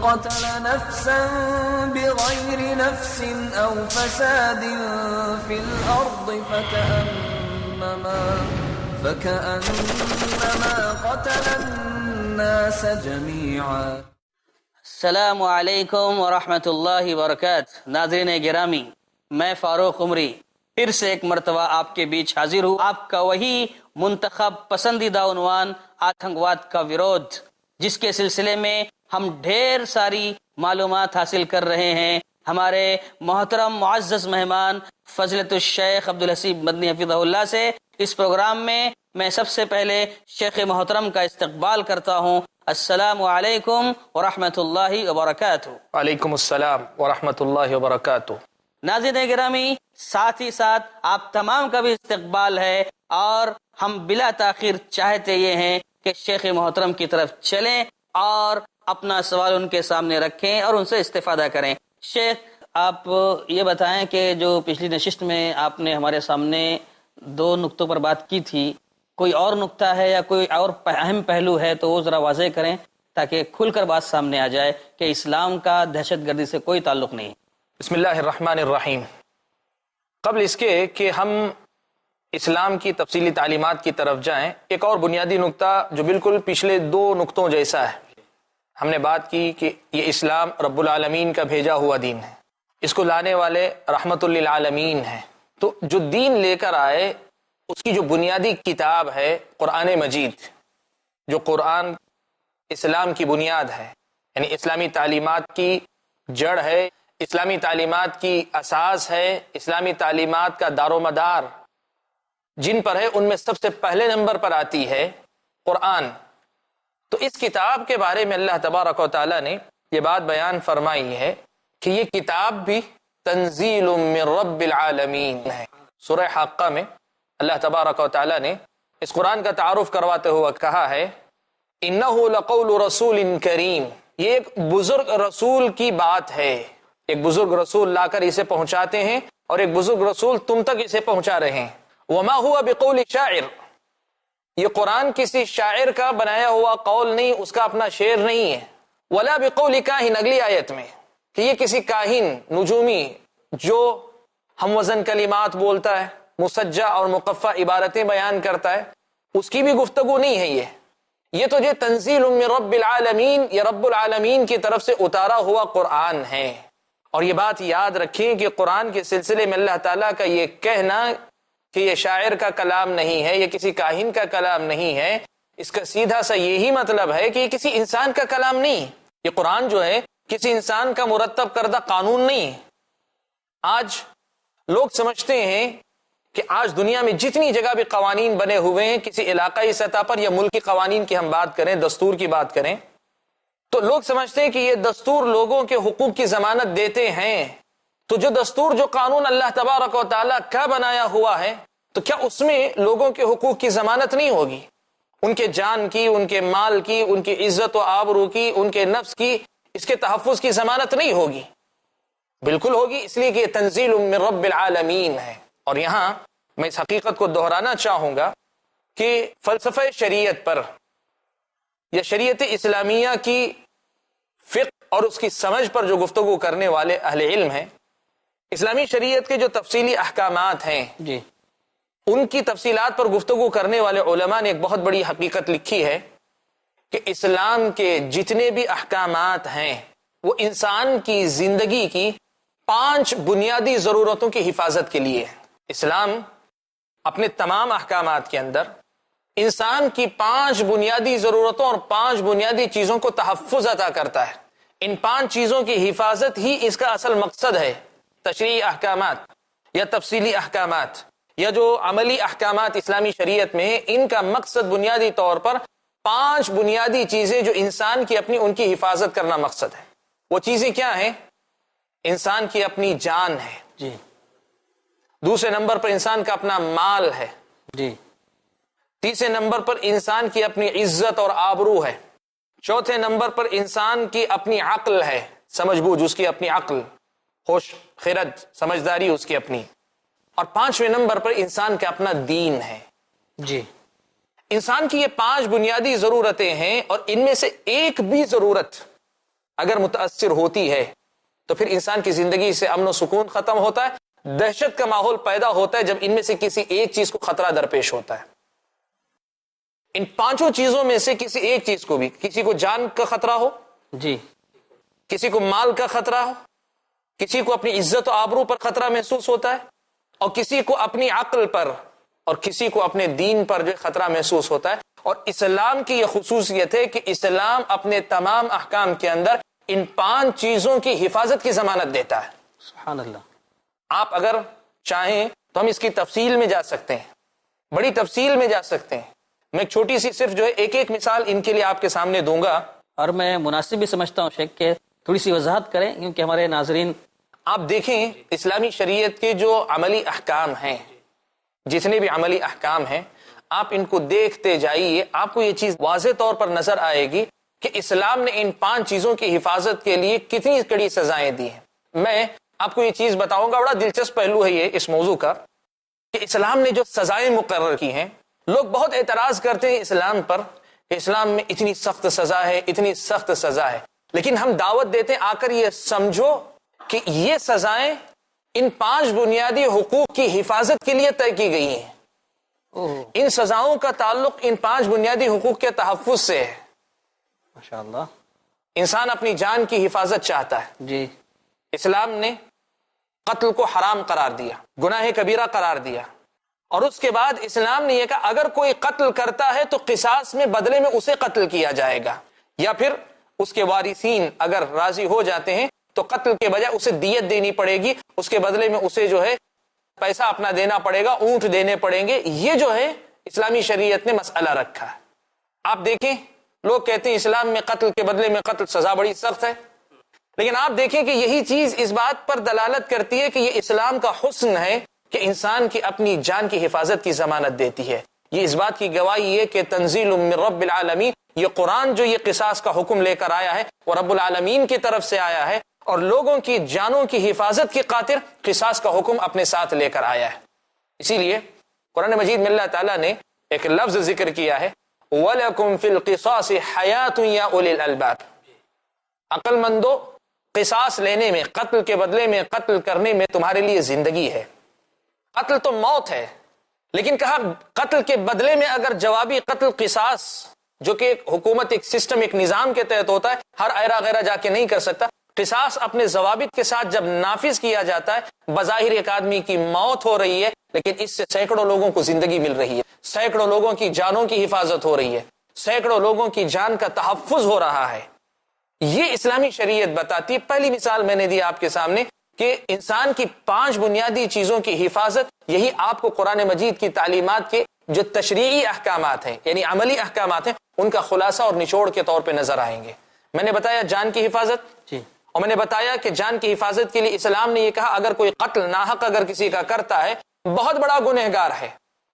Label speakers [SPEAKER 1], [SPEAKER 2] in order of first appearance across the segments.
[SPEAKER 1] قتل نفسا بغير نفس أو فساد في الأرض فكأنما قتل الناس جميعا.
[SPEAKER 2] السلام علیکم ورحمۃ اللہ وبرکاتہ. ناظرین گرامی، میں فاروق عمری پھر سے ایک مرتبہ آپ کے بیچ حاضر ہوں. آپ کا وہی منتخب پسندیدہ عنوان آتنکواد کا ورودھ، جس کے سلسلے میں ہم ڈھیر ساری معلومات حاصل کر رہے ہیں. ہمارے محترم معزز مہمان فضیلت الشیخ عبدالحسیب مدنی حفظہ اللہ سے اس پروگرام میں سب سے پہلے شیخ محترم کا استقبال کرتا ہوں. السلام علیکم ورحمۃ اللہ وبرکاتہ.
[SPEAKER 3] وعلیکم السلام ورحمۃ اللہ وبرکاتہ.
[SPEAKER 2] ناظرین گرامی، ساتھ ہی ساتھ آپ تمام کا بھی استقبال ہے، اور ہم بلا تاخیر چاہتے یہ ہیں کہ شیخ محترم کی طرف چلیں اور اپنا سوال ان کے سامنے رکھیں اور ان سے استفادہ کریں. شیخ، آپ یہ بتائیں کہ جو پچھلی نشست میں آپ نے ہمارے سامنے 2 نقطوں پر بات کی تھی، کوئی اور نقطہ ہے یا کوئی اور اہم پہلو ہے تو وہ ذرا واضح کریں تاکہ کھل کر بات سامنے آ جائے کہ اسلام کا دہشت گردی سے کوئی تعلق نہیں.
[SPEAKER 3] بسم اللہ الرحمن الرحیم. قبل اس کے کہ ہم اسلام کی تفصیلی تعلیمات کی طرف جائیں، ایک اور بنیادی نقطہ جو بالکل پچھلے 2 نقطوں جیسا ہے. ہم نے بات کی کہ یہ اسلام رب العالمین کا بھیجا ہوا دین ہے، اس کو لانے والے رحمت للعالمین ہیں. تو جو دین لے کر آئے اس کی جو بنیادی کتاب ہے قرآن مجید، جو قرآن اسلام کی بنیاد ہے، یعنی اسلامی تعلیمات کی جڑ ہے، اسلامی تعلیمات کی اساس ہے، اسلامی تعلیمات کا دار و مدار جن پر ہے، ان میں سب سے پہلے نمبر پر آتی ہے قرآن. تو اس کتاب کے بارے میں اللہ تبارک و تعالیٰ نے یہ بات بیان فرمائی ہے کہ یہ کتاب بھی تنزیل من رب العالمین ہے. سورہ حاقہ میں اللہ تبارک و تعالیٰ نے اس قرآن کا تعارف کرواتے ہوئے کہا ہے انہ لقول رسول کریم. یہ ایک بزرگ رسول کی بات ہے. ایک بزرگ رسول لا کر اسے پہنچاتے ہیں اور ایک بزرگ رسول تم تک اسے پہنچا رہے ہیں. وما هو بقول شاعر. یہ قرآن کسی شاعر کا بنایا ہوا قول نہیں، اس کا اپنا شعر نہیں ہے. ولا بقول کاہن، اگلی آیت میں کہ یہ کسی کاہن نجومی جو ہم وزن کلمات بولتا ہے، مسجع اور مقفع عبارتیں بیان کرتا ہے، اس کی بھی گفتگو نہیں ہے. یہ تو جو تنزیل من رب العالمین، یہ رب العالمین کی طرف سے اتارا ہوا قرآن ہے. اور یہ بات یاد رکھیں کہ قرآن کے سلسلے میں اللہ تعالیٰ کا یہ کہنا کہ یہ شاعر کا کلام نہیں ہے، یہ کسی کاہن کا کلام نہیں ہے، اس کا سیدھا سا یہی مطلب ہے کہ یہ کسی انسان کا کلام نہیں. یہ قرآن جو ہے کسی انسان کا مرتب کردہ قانون نہیں. آج لوگ سمجھتے ہیں کہ آج دنیا میں جتنی جگہ بھی قوانین بنے ہوئے ہیں، کسی علاقائی سطح پر یا ملکی قوانین کی ہم بات کریں، دستور کی بات کریں، تو لوگ سمجھتے ہیں کہ یہ دستور لوگوں کے حقوق کی ضمانت دیتے ہیں. تو جو دستور، جو قانون اللہ تبارک و تعالیٰ کا بنایا ہوا ہے، تو کیا اس میں لوگوں کے حقوق کی ضمانت نہیں ہوگی؟ ان کے جان کی، ان کے مال کی، ان کی عزت و آبرو کی، ان کے نفس کی، اس کے تحفظ کی ضمانت نہیں ہوگی؟ بالکل ہوگی، اس لیے کہ یہ تنزیل من رب العالمین ہے. اور یہاں میں اس حقیقت کو دہرانا چاہوں گا کہ فلسفہ شریعت پر یا شریعت اسلامیہ کی فقہ اور اس کی سمجھ پر جو گفتگو کرنے والے اہل علم ہیں، اسلامی شریعت کے جو تفصیلی احکامات ہیں
[SPEAKER 2] جی،
[SPEAKER 3] ان کی تفصیلات پر گفتگو کرنے والے علماء نے ایک بہت بڑی حقیقت لکھی ہے کہ اسلام کے جتنے بھی احکامات ہیں وہ انسان کی زندگی کی 5 بنیادی ضرورتوں کی حفاظت کے لیے. اسلام اپنے تمام احکامات کے اندر انسان کی 5 بنیادی ضرورتوں اور 5 بنیادی چیزوں کو تحفظ عطا کرتا ہے. ان 5 چیزوں کی حفاظت ہی اس کا اصل مقصد ہے. تشریعی احکامات یا تفصیلی احکامات یا جو عملی احکامات اسلامی شریعت میں ہیں، ان کا مقصد بنیادی طور پر 5 بنیادی چیزیں جو انسان کی اپنی ان کی حفاظت کرنا مقصد ہے. وہ چیزیں کیا ہیں؟ انسان کی اپنی جان ہے
[SPEAKER 2] جی،
[SPEAKER 3] دوسرے نمبر پر انسان کا اپنا مال ہے
[SPEAKER 2] جی،
[SPEAKER 3] تیسرے نمبر پر انسان کی اپنی عزت اور آبرو ہے، چوتھے نمبر پر انسان کی اپنی عقل ہے، سمجھ بوجھ، اس کی اپنی عقل، ہوش خرد، سمجھداری اس کی اپنی، اور 5ویں نمبر پر انسان کا اپنا دین ہے.
[SPEAKER 2] جی،
[SPEAKER 3] انسان کی یہ 5 بنیادی ضرورتیں ہیں، اور ان میں سے ایک بھی ضرورت اگر متاثر ہوتی ہے تو پھر انسان کی زندگی سے امن و سکون ختم ہوتا ہے، دہشت کا ماحول پیدا ہوتا ہے جب ان میں سے کسی ایک چیز کو خطرہ درپیش ہوتا ہے۔ ان پانچوں چیزوں میں سے کسی ایک چیز کو بھی، کسی کو جان کا خطرہ ہو،
[SPEAKER 2] جی،
[SPEAKER 3] کسی کو مال کا خطرہ ہو، کسی کو اپنی عزت و آبرو پر خطرہ محسوس ہوتا ہے، اور کسی کو اپنی عقل پر اور کسی کو اپنے دین پر جو خطرہ محسوس ہوتا ہے۔ اور اسلام کی یہ خصوصیت ہے کہ اسلام اپنے تمام احکام کے اندر ان پانچ چیزوں کی حفاظت کی ضمانت دیتا ہے۔
[SPEAKER 2] سبحان اللہ۔
[SPEAKER 3] آپ اگر چاہیں تو ہم اس کی تفصیل میں جا سکتے ہیں، بڑی تفصیل میں جا سکتے ہیں۔ میں ایک چھوٹی سی صرف جو ہے ایک مثال ان کے لیے آپ کے سامنے دوں گا،
[SPEAKER 2] اور میں مناسب بھی سمجھتا ہوں شیخ کہ تھوڑی سی وضاحت کریں، کیونکہ ہمارے ناظرین
[SPEAKER 3] آپ دیکھیں اسلامی شریعت کے جو عملی احکام ہیں، جتنے بھی عملی احکام ہیں، آپ ان کو دیکھتے جائیے، آپ کو یہ چیز واضح طور پر نظر آئے گی کہ اسلام نے ان پانچ چیزوں کی حفاظت کے لیے کتنی کڑی سزائیں دی ہیں۔ میں آپ کو یہ چیز بتاؤں گا، بڑا دلچسپ پہلو ہے یہ اس موضوع کا، کہ اسلام نے جو سزائیں مقرر کی ہیں، لوگ بہت اعتراض کرتے ہیں اسلام پر کہ اسلام میں اتنی سخت سزا ہے، اتنی سخت سزا ہے، لیکن ہم دعوت دیتے ہیں آ کر یہ سمجھو کہ یہ سزائیں ان پانچ بنیادی حقوق کی حفاظت کے لیے طے کی گئی ہیں۔ ان سزاؤں کا تعلق ان پانچ بنیادی حقوق کے تحفظ سے ہے۔
[SPEAKER 2] ماشاءاللہ۔
[SPEAKER 3] انسان اپنی جان کی حفاظت چاہتا ہے،
[SPEAKER 2] جی،
[SPEAKER 3] اسلام نے قتل کو حرام قرار دیا، گناہ کبیرہ قرار دیا، اور اس کے بعد اسلام نے یہ کہا اگر کوئی قتل کرتا ہے تو قصاص میں بدلے میں اسے قتل کیا جائے گا، یا پھر اس کے وارثین اگر راضی ہو جاتے ہیں تو قتل کے بجائے اسے دیت دینی پڑے گی، اس کے بدلے میں اسے جو ہے پیسہ اپنا دینا پڑے گا، اونٹ دینے پڑیں گے۔ یہ جو ہے اسلامی شریعت نے مسئلہ رکھا ہے۔ آپ دیکھیں لوگ کہتے ہیں اسلام میں قتل کے بدلے میں قتل سزا بڑی سخت ہے، لیکن آپ دیکھیں کہ یہی چیز اس بات پر دلالت کرتی ہے کہ یہ اسلام کا حسن ہے کہ انسان کی اپنی جان کی حفاظت کی ضمانت دیتی ہے۔ یہ اس بات کی گواہی ہے کہ تنزیل من رب العالمین، یہ قرآن جو یہ قصاص کا حکم لے کر آیا ہے وہ رب العالمین کی طرف سے آیا ہے، اور لوگوں کی جانوں کی حفاظت کی خاطر قصاص کا حکم اپنے ساتھ لے کر آیا ہے۔ اسی لیے قرآن مجید میں اللہ تعالیٰ نے ایک لفظ ذکر کیا ہے، وَلَكُمْ فِي الْقِصَاصِ حَيَاةٌ يَا أُولِي الْأَلْبَابِ، عقل مندو قصاص لینے میں، قتل کے بدلے میں قتل کرنے میں تمہارے لیے زندگی ہے۔ قتل تو موت ہے، لیکن کہا قتل کے بدلے میں اگر جوابی قتل قصاص، جو کہ ایک حکومت، ایک سسٹم، ایک نظام کے تحت ہوتا ہے، ہر ایرا غیرہ جا کے نہیں کر سکتا، قصاص اپنے ضوابط کے ساتھ جب نافذ کیا جاتا ہے، بظاہر ایک آدمی کی موت ہو رہی ہے لیکن اس سے سینکڑوں لوگوں کو زندگی مل رہی ہے، سینکڑوں لوگوں کی جانوں کی حفاظت ہو رہی ہے، سینکڑوں لوگوں کی جان کا تحفظ ہو رہا ہے۔ یہ اسلامی شریعت بتاتی ہے۔ پہلی مثال میں نے دی آپ کے سامنے کہ انسان کی پانچ بنیادی چیزوں کی حفاظت، یہی آپ کو قرآن مجید کی تعلیمات کے جو تشریعی احکامات ہیں، یعنی عملی احکامات ہیں، ان کا خلاصہ اور نچوڑ کے طور پہ نظر آئیں گے۔ میں نے بتایا جان کی حفاظت،
[SPEAKER 2] جی،
[SPEAKER 3] اور میں نے بتایا کہ جان کی حفاظت کے لیے اسلام نے یہ کہا اگر کوئی قتل ناحق اگر کسی کا کرتا ہے بہت بڑا گنہگار ہے،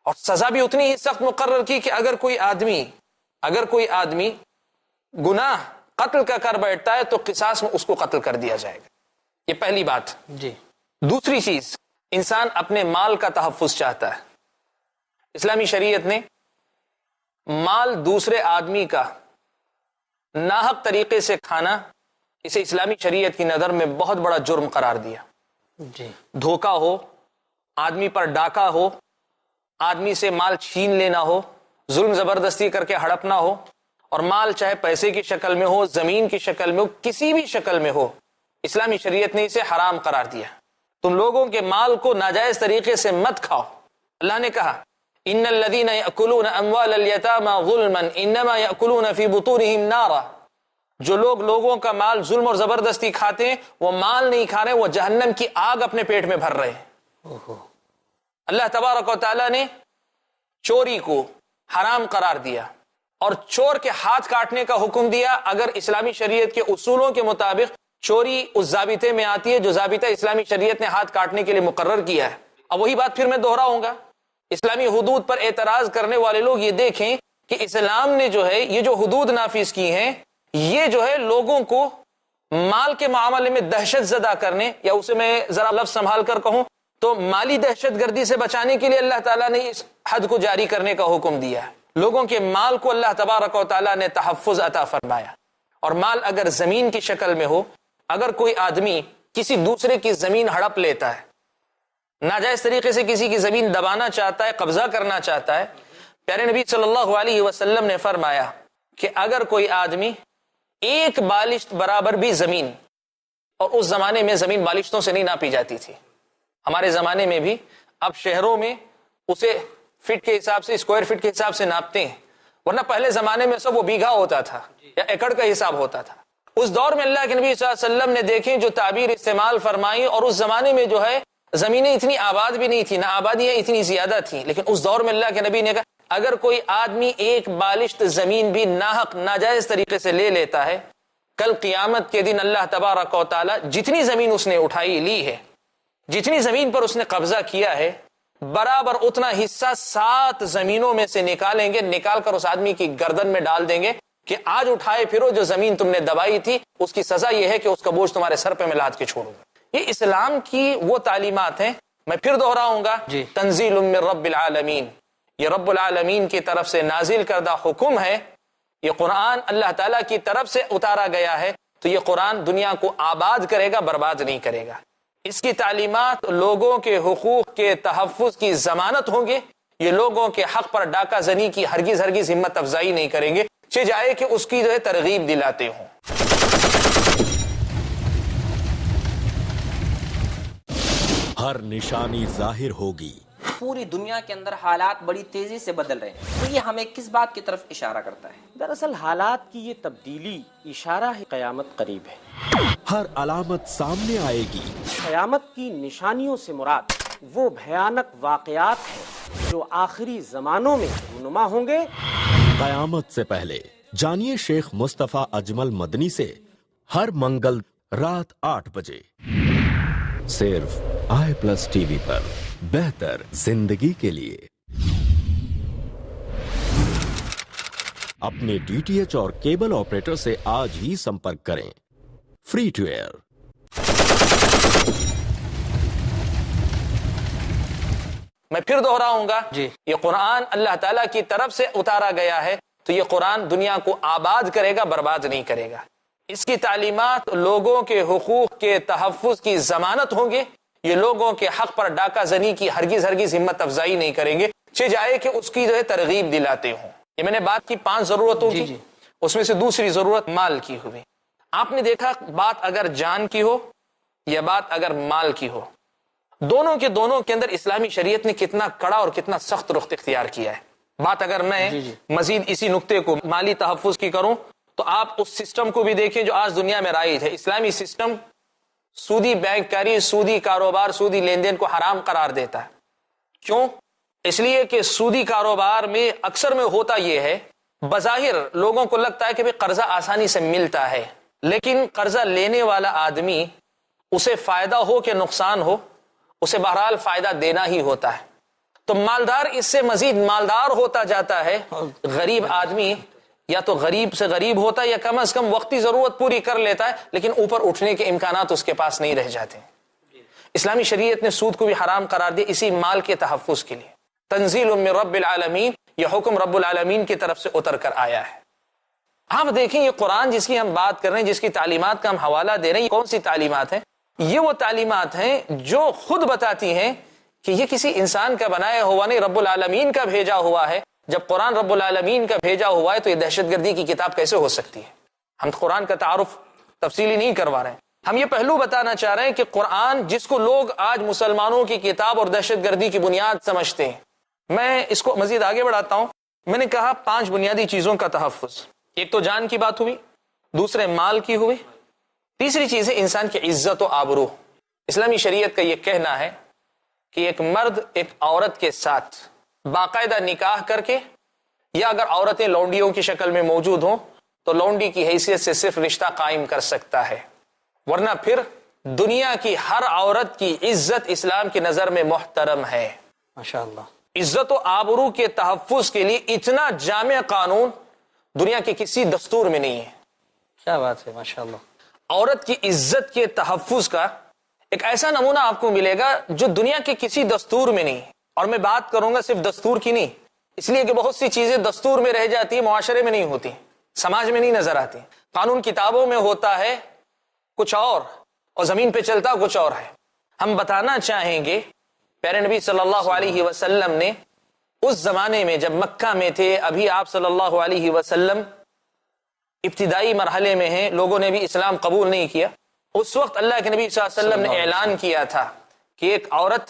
[SPEAKER 3] اور سزا بھی اتنی ہی سخت مقرر کی کہ اگر کوئی آدمی گناہ قتل کا کر بیٹھتا ہے تو قصاص میں اس کو قتل کر دیا جائے گا۔ یہ پہلی بات۔
[SPEAKER 2] جی،
[SPEAKER 3] دوسری چیز، انسان اپنے مال کا تحفظ چاہتا ہے۔ اسلامی شریعت نے مال دوسرے آدمی کا ناحق طریقے سے کھانا، اسے اسلامی شریعت کی نظر میں بہت بڑا جرم قرار دیا۔
[SPEAKER 2] جی،
[SPEAKER 3] دھوکہ ہو، آدمی پر ڈاکہ ہو، آدمی سے مال چھین لینا ہو، ظلم زبردستی کر کے ہڑپنا ہو، اور مال چاہے پیسے کی شکل میں ہو، زمین کی شکل میں ہو، کسی بھی شکل میں ہو، اسلامی شریعت نے اسے حرام قرار دیا۔ تم لوگوں کے مال کو ناجائز طریقے سے مت کھاؤ۔ اللہ نے کہا ان الذين ياكلون اموال اليتامى ظلما انما ياكلون في بطونهم نارا، جو لوگ لوگوں کا مال ظلم اور زبردستی کھاتے ہیں وہ مال نہیں کھا رہے، وہ جہنم کی آگ اپنے پیٹ میں بھر رہے ہیں۔ اللہ تبارک و تعالیٰ نے چوری کو حرام قرار دیا اور چور کے ہاتھ کاٹنے کا حکم دیا اگر اسلامی شریعت کے اصولوں کے مطابق چوری اس ضابطے میں آتی ہے جو ضابطہ اسلامی شریعت نے ہاتھ کاٹنے کے لیے مقرر کیا ہے۔ اب وہی بات پھر میں دہراؤں گا، اسلامی حدود پر اعتراض کرنے والے لوگ یہ دیکھیں کہ اسلام نے جو ہے یہ جو حدود نافذ کی ہیں یہ جو ہے لوگوں کو مال کے معاملے میں دہشت زدہ کرنے، یا اسے میں ذرا لفظ سنبھال کر کہوں تو مالی دہشت گردی سے بچانے کے لیے اللہ تعالیٰ نے اس حد کو جاری کرنے کا حکم دیا ہے۔ لوگوں کے مال کو اللہ تبارک و تعالیٰ نے تحفظ عطا فرمایا، اور مال اگر زمین کی شکل میں ہو، اگر کوئی آدمی کسی دوسرے کی زمین ہڑپ لیتا ہے، ناجائز طریقے سے کسی کی زمین دبانا چاہتا ہے، قبضہ کرنا چاہتا ہے، پیارے نبی صلی اللہ علیہ وسلم نے فرمایا کہ اگر کوئی آدمی ایک بالشت برابر بھی زمین، اور اس زمانے میں زمین بالشتوں سے نہیں ناپی جاتی تھی، ہمارے زمانے میں بھی اب شہروں میں اسے فٹ کے حساب سے، اسکوائر فٹ کے حساب سے ناپتے ہیں، ورنہ پہلے زمانے میں سب وہ بیگھا ہوتا تھا یا ایکڑ کا حساب ہوتا تھا۔ اس دور میں اللہ کے نبی صلی اللہ علیہ وسلم نے دیکھیں جو تعبیر استعمال فرمائی، اور اس زمانے میں جو ہے زمینیں اتنی آباد بھی نہیں تھی، نہ آبادیاں اتنی زیادہ تھیں، لیکن اس دور میں اللہ کے نبی نے کہا اگر کوئی آدمی ایک بالشت زمین بھی ناحق ناجائز طریقے سے لے لیتا ہے، کل قیامت کے دن اللہ تبارک و تعالی جتنی زمین اس نے اٹھائی لی ہے، جتنی زمین پر اس نے قبضہ کیا ہے، برابر اتنا حصہ 7 زمینوں میں سے نکالیں گے، نکال کر اس آدمی کی گردن میں ڈال دیں گے کہ آج اٹھائے پھرو جو زمین تم نے دبائی تھی، اس کی سزا یہ ہے کہ اس کا بوجھ تمہارے سر پہ میں لاد کے چھوڑوں گا۔ یہ اسلام کی وہ تعلیمات ہیں، میں پھر دہراؤں گا، تنزیل من رب العالمین، یہ رب العالمین کی طرف سے نازل کردہ حکم ہے، یہ قرآن اللہ تعالیٰ کی طرف سے اتارا گیا ہے، تو یہ قرآن دنیا کو آباد کرے گا، برباد نہیں کرے گا۔ اس کی تعلیمات لوگوں کے حقوق کے تحفظ کی ضمانت ہوں گے، یہ لوگوں کے حق پر ڈاکہ زنی کی ہرگز ہرگز ہمت افزائی نہیں کریں گے، چہ جائے کہ اس کی جو ہے ترغیب دلاتے ہوں۔
[SPEAKER 4] ہر نشانی ظاہر ہوگی۔
[SPEAKER 5] پوری دنیا کے اندر حالات بڑی تیزی سے بدل رہے ہیں، تو یہ ہمیں کس بات کی طرف اشارہ کرتا ہے؟
[SPEAKER 6] دراصل حالات کی یہ تبدیلی اشارہ ہے قیامت قریب ہے۔
[SPEAKER 4] ہر علامت سامنے آئے گی۔
[SPEAKER 6] قیامت کی نشانیوں سے مراد وہ بھیانک واقعات ہیں جو آخری زمانوں میں رونما ہوں گے۔
[SPEAKER 4] قیامت سے پہلے جانیے شیخ مصطفیٰ اجمل مدنی سے ہر منگل رات 8 بجے صرف i+TV پر، بہتر زندگی کے لیے۔ اپنے DTH اور کیبل آپریٹر سے آج ہی سمپرک کریں۔ Free to air.
[SPEAKER 3] میں پھر دہراؤں گا، یہ قرآن اللہ تعالیٰ کی طرف سے اتارا گیا ہے، تو یہ قرآن دنیا کو آباد کرے گا، برباد نہیں کرے گا۔ اس کی تعلیمات لوگوں کے حقوق کے تحفظ کی ضمانت ہوں گے، یہ لوگوں کے حق پر ڈاکہ زنی کی ہرگز ہرگز ہمت افزائی نہیں کریں گے، چہ جائے کہ اس کی جو ہے ترغیب دلاتے ہوں۔ یہ میں نے بات کی 5 ضرورتوں کی، اس میں سے دوسری ضرورت مال کی ہوئی۔ آپ نے دیکھا بات اگر جان کی ہو یا بات اگر مال کی ہو، دونوں کے اندر اسلامی شریعت نے کتنا کڑا اور کتنا سخت رخ اختیار کیا ہے۔ بات اگر میں مزید اسی نقطے کو مالی تحفظ کی کروں تو آپ اس سسٹم کو بھی دیکھیں جو آج دنیا میں رائج ہے۔ اسلامی سسٹم سودی بینک کاری، سودی کاروبار، سودی لین دین کو حرام قرار دیتا ہے۔ کیوں؟ اس لیے کہ سودی کاروبار میں اکثر میں ہوتا یہ ہے، بظاہر لوگوں کو لگتا ہے کہ قرضہ آسانی سے ملتا ہے، لیکن قرضہ لینے والا آدمی اسے فائدہ ہو کہ نقصان ہو، اسے بہرحال فائدہ دینا ہی ہوتا ہے۔ تو مالدار اس سے مزید مالدار ہوتا جاتا ہے، غریب آدمی یا تو غریب سے غریب ہوتا ہے یا کم از کم وقتی ضرورت پوری کر لیتا ہے، لیکن اوپر اٹھنے کے امکانات اس کے پاس نہیں رہ جاتے۔ اسلامی شریعت نے سود کو بھی حرام قرار دیا اسی مال کے تحفظ کے لیے۔ تنزیل من رب العالمین، یہ حکم رب العالمین کی طرف سے اتر کر آیا ہے۔ آپ دیکھیں یہ قرآن جس کی ہم بات کر رہے ہیں، جس کی تعلیمات کا ہم حوالہ دے رہے ہیں، یہ کون سی تعلیمات ہیں؟ یہ وہ تعلیمات ہیں جو خود بتاتی ہیں کہ یہ کسی انسان کا بنایا ہوا نہیں، رب العالمین کا بھیجا ہوا ہے۔ جب قرآن رب العالمین کا بھیجا ہوا ہے تو یہ دہشت گردی کی کتاب کیسے ہو سکتی ہے؟ ہم قرآن کا تعارف تفصیلی نہیں کروا رہے ہیں، ہم یہ پہلو بتانا چاہ رہے ہیں کہ قرآن جس کو لوگ آج مسلمانوں کی کتاب اور دہشت گردی کی بنیاد سمجھتے ہیں، میں اس کو مزید آگے بڑھاتا ہوں۔ میں نے کہا 5 بنیادی چیزوں کا تحفظ، ایک تو جان کی بات ہوئی، دوسرے مال کی ہوئی، تیسری چیز ہے انسان کی عزت و آبرو۔ اسلامی شریعت کا یہ کہنا ہے کہ ایک مرد ایک عورت کے ساتھ باقاعدہ نکاح کر کے، یا اگر عورتیں لونڈیوں کی شکل میں موجود ہوں تو لونڈی کی حیثیت سے صرف رشتہ قائم کر سکتا ہے، ورنہ پھر دنیا کی ہر عورت کی عزت اسلام کی نظر میں محترم ہے۔
[SPEAKER 2] ماشاءاللہ،
[SPEAKER 3] عزت و آبرو کے تحفظ کے لیے اتنا جامع قانون دنیا کے کسی دستور میں نہیں ہے۔
[SPEAKER 2] کیا بات ہے، ماشاءاللہ۔
[SPEAKER 3] عورت کی عزت کے تحفظ کا ایک ایسا نمونہ آپ کو ملے گا جو دنیا کے کسی دستور میں نہیں، اور میں بات کروں گا صرف دستور کی نہیں، اس لیے کہ بہت سی چیزیں دستور میں رہ جاتی ہیں، معاشرے میں نہیں ہوتی، سماج میں نہیں نظر آتی۔ قانون کتابوں میں ہوتا ہے کچھ اور زمین پہ چلتا کچھ اور ہے. ہم بتانا چاہیں گے پیارے نبی صلی اللہ علیہ وسلم نے اس زمانے میں جب مکہ میں تھے، ابھی آپ صلی اللہ علیہ وسلم ابتدائی مرحلے میں ہیں، لوگوں نے بھی اسلام قبول نہیں کیا. اس وقت اللہ کے نبی صلی اللہ علیہ وسلم نے اعلان کیا تھا کہ ایک عورت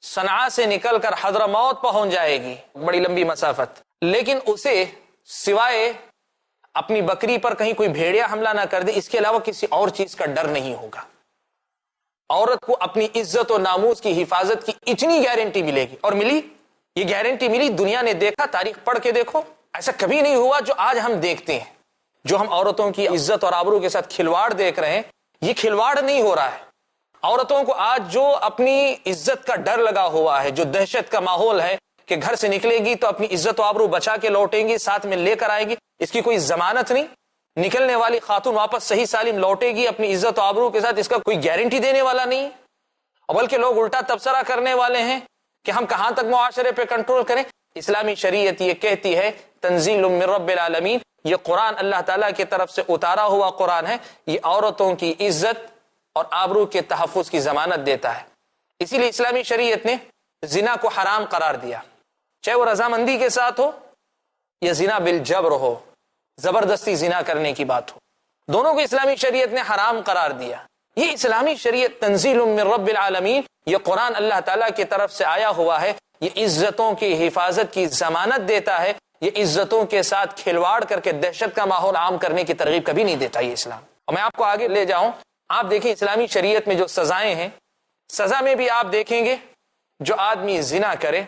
[SPEAKER 3] صنعاء سے نکل کر حضرموت پہنچ جائے گی، بڑی لمبی مسافت، لیکن اسے سوائے اپنی بکری پر کہیں کوئی بھیڑیا حملہ نہ کر دے، اس کے علاوہ کسی اور چیز کا ڈر نہیں ہوگا. عورت کو اپنی عزت و ناموس کی حفاظت کی اتنی گارنٹی ملے گی، اور ملی. یہ گارنٹی ملی، دنیا نے دیکھا، تاریخ پڑھ کے دیکھو، ایسا کبھی نہیں ہوا جو آج ہم دیکھتے ہیں. جو ہم عورتوں کی عزت اور آبرو کے ساتھ کھلواڑ دیکھ رہے ہیں، یہ کھلواڑ نہیں ہو رہا ہے. عورتوں کو آج جو اپنی عزت کا ڈر لگا ہوا ہے، جو دہشت کا ماحول ہے کہ گھر سے نکلے گی تو اپنی عزت و آبرو بچا کے لوٹیں گی، ساتھ میں لے کر آئے گی، اس کی کوئی ضمانت نہیں. نکلنے والی خاتون واپس صحیح سالم لوٹے گی اپنی عزت و آبرو کے ساتھ، اس کا کوئی گارنٹی دینے والا نہیں. بلکہ لوگ الٹا تبصرہ کرنے والے ہیں کہ ہم کہاں تک معاشرے پہ کنٹرول کریں. اسلامی شریعت یہ کہتی ہے تنزیل من رب العالمین، یہ قرآن اللہ تعالیٰ کی طرف سے اتارا ہوا قرآن ہے، یہ عورتوں کی عزت اور آبرو کے تحفظ کی ضمانت دیتا ہے. اسی لیے اسلامی شریعت نے زنا کو حرام قرار دیا، چاہے وہ رضامندی کے ساتھ ہو یا زنا بالجبر ہو، زبردستی زنا کرنے کی بات ہو، دونوں کو اسلامی شریعت نے حرام قرار دیا. یہ اسلامی شریعت تنزیل من رب العالمین، یہ قرآن اللہ تعالیٰ کی طرف سے آیا ہوا ہے، یہ عزتوں کی حفاظت کی ضمانت دیتا ہے. یہ عزتوں کے ساتھ کھلواڑ کر کے دہشت کا ماحول عام کرنے کی ترغیب کبھی نہیں دیتا یہ اسلام. اور میں آپ کو آگے لے جاؤں، آپ دیکھیں اسلامی شریعت میں جو سزائیں ہیں، سزا میں بھی آپ دیکھیں گے جو آدمی زنا کرے،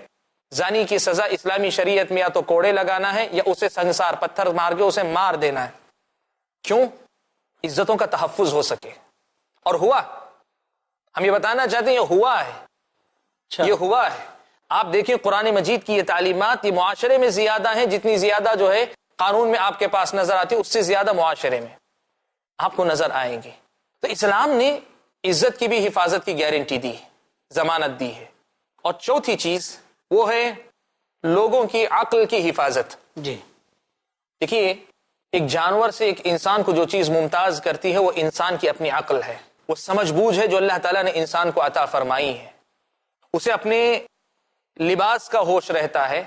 [SPEAKER 3] زانی کی سزا اسلامی شریعت میں یا تو کوڑے لگانا ہے یا اسے سنگسار پتھر مار کے اسے مار دینا ہے. کیوں؟ عزتوں کا تحفظ ہو سکے. اور ہوا، ہم یہ بتانا چاہتے ہیں یہ ہوا ہے، یہ ہوا ہے. آپ دیکھیں قرآن مجید کی یہ تعلیمات یہ معاشرے میں زیادہ ہیں جتنی زیادہ جو ہے قانون میں آپ کے پاس نظر آتی ہے، اس سے زیادہ معاشرے میں آپ کو نظر آئیں گے. تو اسلام نے عزت کی بھی حفاظت کی گارنٹی دی، ضمانت دی ہے. اور چوتھی چیز وہ ہے لوگوں کی عقل کی حفاظت.
[SPEAKER 2] جی
[SPEAKER 3] دیکھیے، ایک جانور سے ایک انسان کو جو چیز ممتاز کرتی ہے وہ انسان کی اپنی عقل ہے، وہ سمجھ بوجھ ہے جو اللہ تعالیٰ نے انسان کو عطا فرمائی ہے. اسے اپنے لباس کا ہوش رہتا ہے،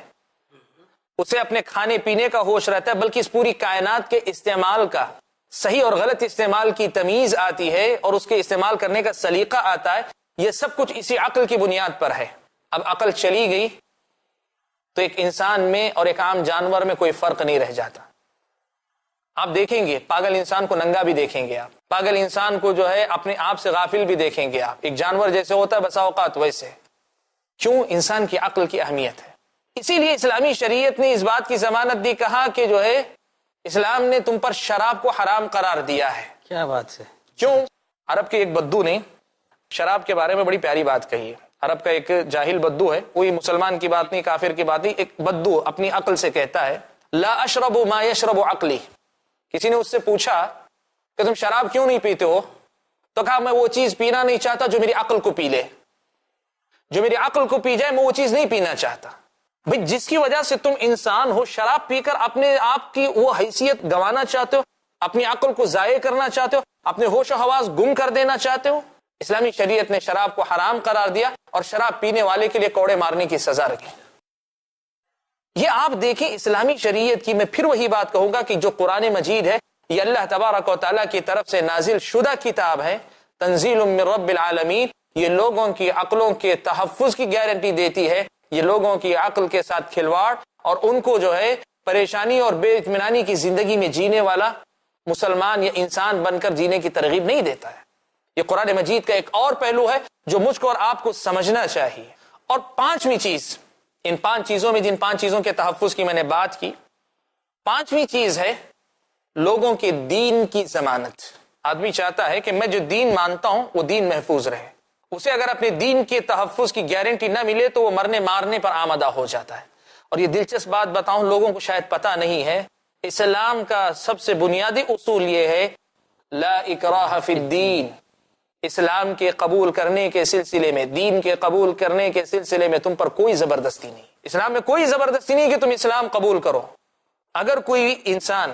[SPEAKER 3] اسے اپنے کھانے پینے کا ہوش رہتا ہے، بلکہ اس پوری کائنات کے استعمال کا، صحیح اور غلط استعمال کی تمیز آتی ہے اور اس کے استعمال کرنے کا سلیقہ آتا ہے. یہ سب کچھ اسی عقل کی بنیاد پر ہے. اب عقل چلی گئی تو ایک انسان میں اور ایک عام جانور میں کوئی فرق نہیں رہ جاتا. آپ دیکھیں گے پاگل انسان کو ننگا بھی دیکھیں گے، آپ پاگل انسان کو جو ہے اپنے آپ سے غافل بھی دیکھیں گے. آپ ایک جانور جیسے ہوتا ہے بسا اوقات ویسے. کیوں؟ انسان کی عقل کی اہمیت ہے. اسی لیے اسلامی شریعت نے اس بات کی ضمانت دی، کہا کہ جو ہے اسلام نے تم پر شراب کو حرام قرار دیا ہے.
[SPEAKER 2] کیا بات ہے.
[SPEAKER 3] کیوں؟ عرب کے ایک بدو نے شراب کے بارے میں بڑی پیاری بات کہی ہے. عرب کا ایک جاہل بدو ہے، کوئی مسلمان کی بات نہیں، کافر کی بات نہیں، ایک بدو اپنی عقل سے کہتا ہے لا اشرب ما یشرب عقلی. کسی نے اس سے پوچھا کہ تم شراب کیوں نہیں پیتے ہو؟ تو کہا میں وہ چیز پینا نہیں چاہتا جو میری عقل کو پی لے، جو میری عقل کو پی جائے میں وہ چیز نہیں پینا چاہتا. بھئی جس کی وجہ سے تم انسان ہو، شراب پی کر اپنے آپ کی وہ حیثیت گنوانا چاہتے ہو، اپنی عقل کو ضائع کرنا چاہتے ہو، اپنے ہوش و حواس گم کر دینا چاہتے ہو. اسلامی شریعت نے شراب کو حرام قرار دیا اور شراب پینے والے کے لیے کوڑے مارنے کی سزا رکھی. یہ آپ دیکھیں اسلامی شریعت کی، میں پھر وہی بات کہوں گا کہ جو قرآن مجید ہے یہ اللہ تبارک و تعالیٰ کی طرف سے نازل شدہ کتاب ہے، تنزیل من رب العالمین. یہ لوگوں کی عقلوں کے تحفظ کی گارنٹی دیتی ہے. یہ لوگوں کی عقل کے ساتھ کھلواڑ اور ان کو جو ہے پریشانی اور بے اطمینانی کی زندگی میں جینے والا مسلمان یا انسان بن کر جینے کی ترغیب نہیں دیتا ہے. یہ قرآن مجید کا ایک اور پہلو ہے جو مجھ کو اور آپ کو سمجھنا چاہیے. اور پانچویں چیز، ان 5 چیزوں میں جن 5 چیزوں کے تحفظ کی میں نے بات کی، 5ویں چیز ہے لوگوں کے دین کی ضمانت. آدمی چاہتا ہے کہ میں جو دین مانتا ہوں وہ دین محفوظ رہے. اسے اگر اپنے دین کے تحفظ کی گارنٹی نہ ملے تو وہ مرنے مارنے پر آمادہ ہو جاتا ہے. اور یہ دلچسپ بات بتاؤں، لوگوں کو شاید پتہ نہیں ہے، اسلام کا سب سے بنیادی اصول یہ ہے لا اکراہ فی الدین. اسلام کے قبول کرنے کے سلسلے میں، دین کے قبول کرنے کے سلسلے میں تم پر کوئی زبردستی نہیں. اسلام میں کوئی زبردستی نہیں کہ تم اسلام قبول کرو. اگر کوئی انسان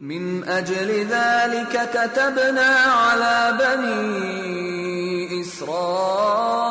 [SPEAKER 1] من أجل ذلك كتبنا على بني إسرائيل